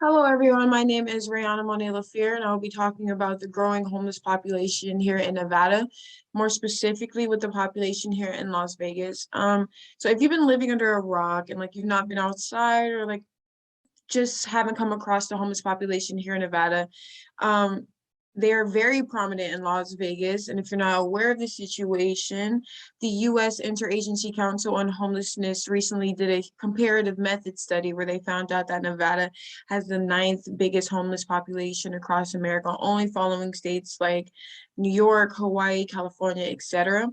Hello, everyone. My name is Rayana Monet Lafier, and I will be talking about the growing homeless population here in Nevada, more specifically with the population here in Las Vegas. So if you've been living under a rock and like you've not been outside or like just haven't come across the homeless population here in Nevada. Um, they are very prominent in Las Vegas. And if you're not aware of the situation, the U.S. Interagency Council on Homelessness recently did a comparative method study where they found out that Nevada has the ninth biggest homeless population across America, only following states like New York, Hawaii, California, etc.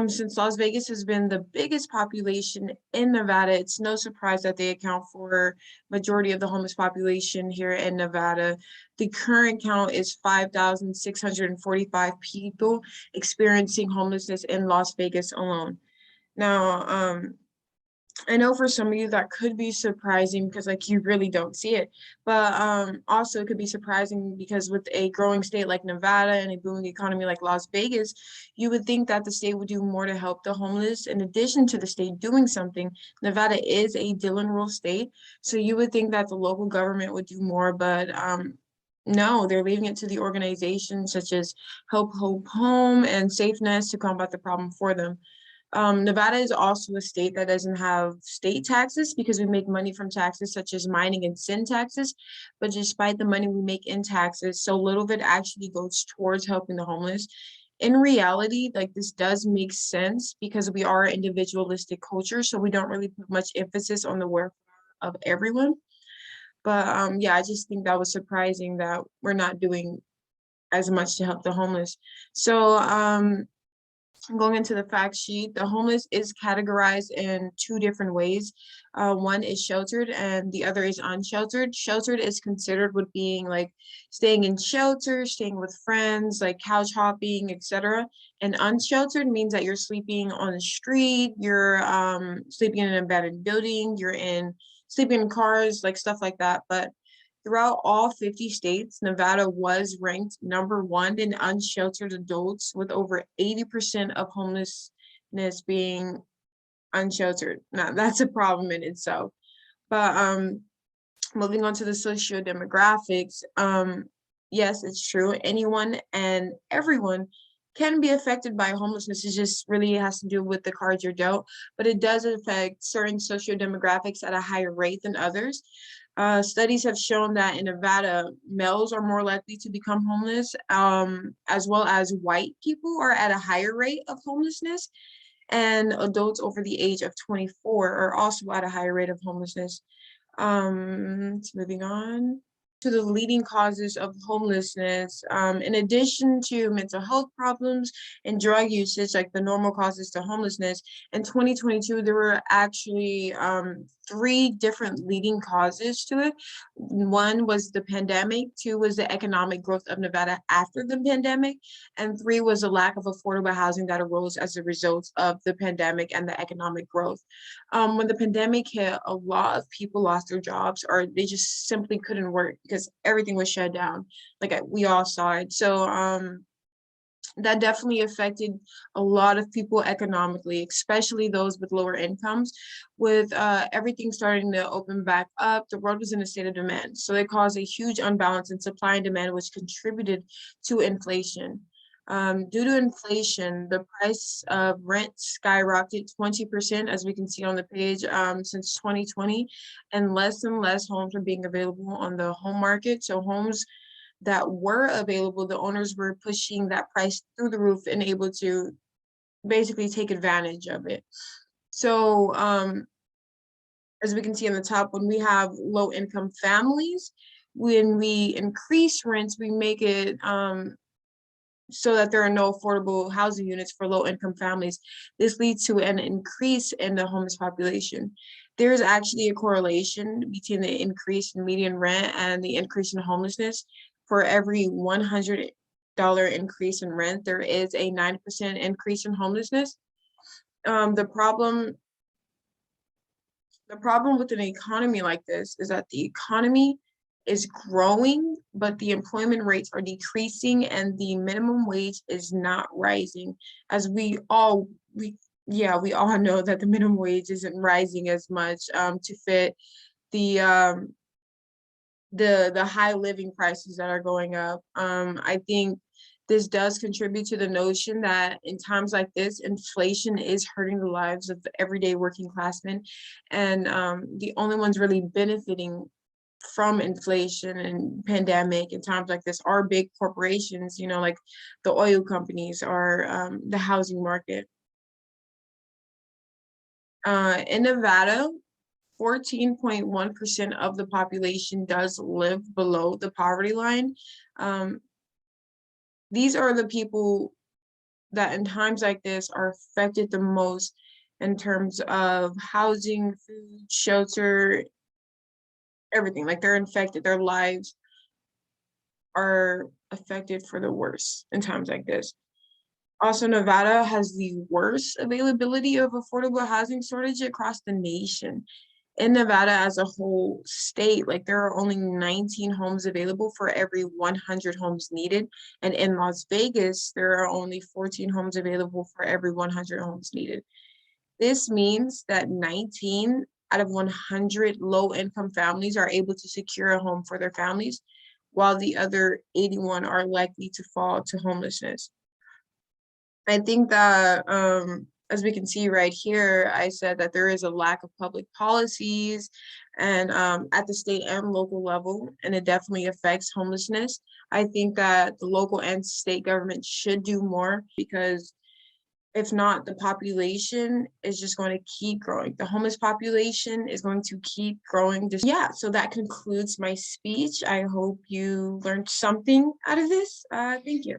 Since Las Vegas has been the biggest population in Nevada, it's no surprise that they account for majority of the homeless population here in Nevada. The current count is 5,645 people experiencing homelessness in Las Vegas alone. Now, I know for some of you that could be surprising because like you really don't see it, but also it could be surprising because with a growing state like Nevada and a booming economy like Las Vegas, you would think that the state would do more to help the homeless. In addition to the state doing something, Nevada is a Dillon rule state, so you would think that the local government would do more, but no, they're leaving it to the organizations such as Help Hope Home and SafeNest to combat the problem for them. Nevada is also a state that doesn't have state taxes because we make money from taxes such as mining and sin taxes. But despite the money we make in taxes, so little of it actually goes towards helping the homeless. In reality, like this does make sense because we are an individualistic culture, so we don't really put much emphasis on the welfare of everyone. But yeah, I just think that was surprising that we're not doing as much to help the homeless. So going into the fact sheet, the homeless is categorized in two different ways. One is sheltered and the other is unsheltered. Sheltered is considered with being like staying in shelter, staying with friends, like couch hopping, etc. And unsheltered means that you're sleeping on the street, you're sleeping in an abandoned building, you're in sleeping in cars, like stuff like that. But throughout all 50 states, Nevada was ranked number one in unsheltered adults, with over 80% of homelessness being unsheltered. Now, that's a problem in itself. But moving on to the socio-demographics, yes, it's true. Anyone and everyone can be affected by homelessness. It just really has to do with the cards you're dealt, but it does affect certain socio-demographics at a higher rate than others. Studies have shown that in Nevada, males are more likely to become homeless, as well as white people are at a higher rate of homelessness, and adults over the age of 24 are also at a higher rate of homelessness. Moving on to the leading causes of homelessness. In addition to mental health problems and drug usage, like the normal causes to homelessness, in 2022, there were actually three different leading causes to it. One was the pandemic, two was the economic growth of Nevada after the pandemic, and three was the lack of affordable housing that arose as a result of the pandemic and the economic growth. When the pandemic hit, a lot of people lost their jobs or they just simply couldn't work because everything was shut down. We all saw it. So that definitely affected a lot of people economically, especially those with lower incomes. With everything starting to open back up, the world was in a state of demand. So it caused a huge unbalance in supply and demand, which contributed to inflation. Due to inflation, the price of rent skyrocketed 20%, as we can see on the page, since 2020, and less homes are being available on the home market. So homes that were available, the owners were pushing that price through the roof and able to basically take advantage of it. So as we can see on the top, when we have low income families, when we increase rents, we make it so that there are no affordable housing units for low income families. This leads to an increase in the homeless population. There is actually a correlation between the increase in median rent and the increase in homelessness. For every $100 increase in rent, there is a 9% increase in homelessness. The problem with an economy like this is that the economy is growing, but the employment rates are decreasing and the minimum wage is not rising. As we all know that the minimum wage isn't rising as much to fit the the high living prices that are going up. I think this does contribute to the notion that in times like this, inflation is hurting the lives of the everyday working classmen, and the only ones really benefiting from inflation and pandemic in times like this are big corporations, like the oil companies or the housing market. In Nevada, 14.1% of the population does live below the poverty line. Um, these are the people that in times like this are affected the most in terms of housing, food, shelter, everything. Like they're infected, their lives are affected for the worst in times like this. Also, Nevada has the worst availability of affordable housing shortage across the nation. In Nevada as a whole state, like there are only 19 homes available for every 100 homes needed. And in Las Vegas, there are only 14 homes available for every 100 homes needed. This means that 19 out of 100 low-income families are able to secure a home for their families, while the other 81 are likely to fall to homelessness. I think that, as we can see right here, I said that there is a lack of public policies and at the state and local level, and it definitely affects homelessness. I think that the local and state government should do more because if not, the population is just going to keep growing. The homeless population is going to keep growing. Yeah, so that concludes my speech. I hope you learned something out of this. Thank you.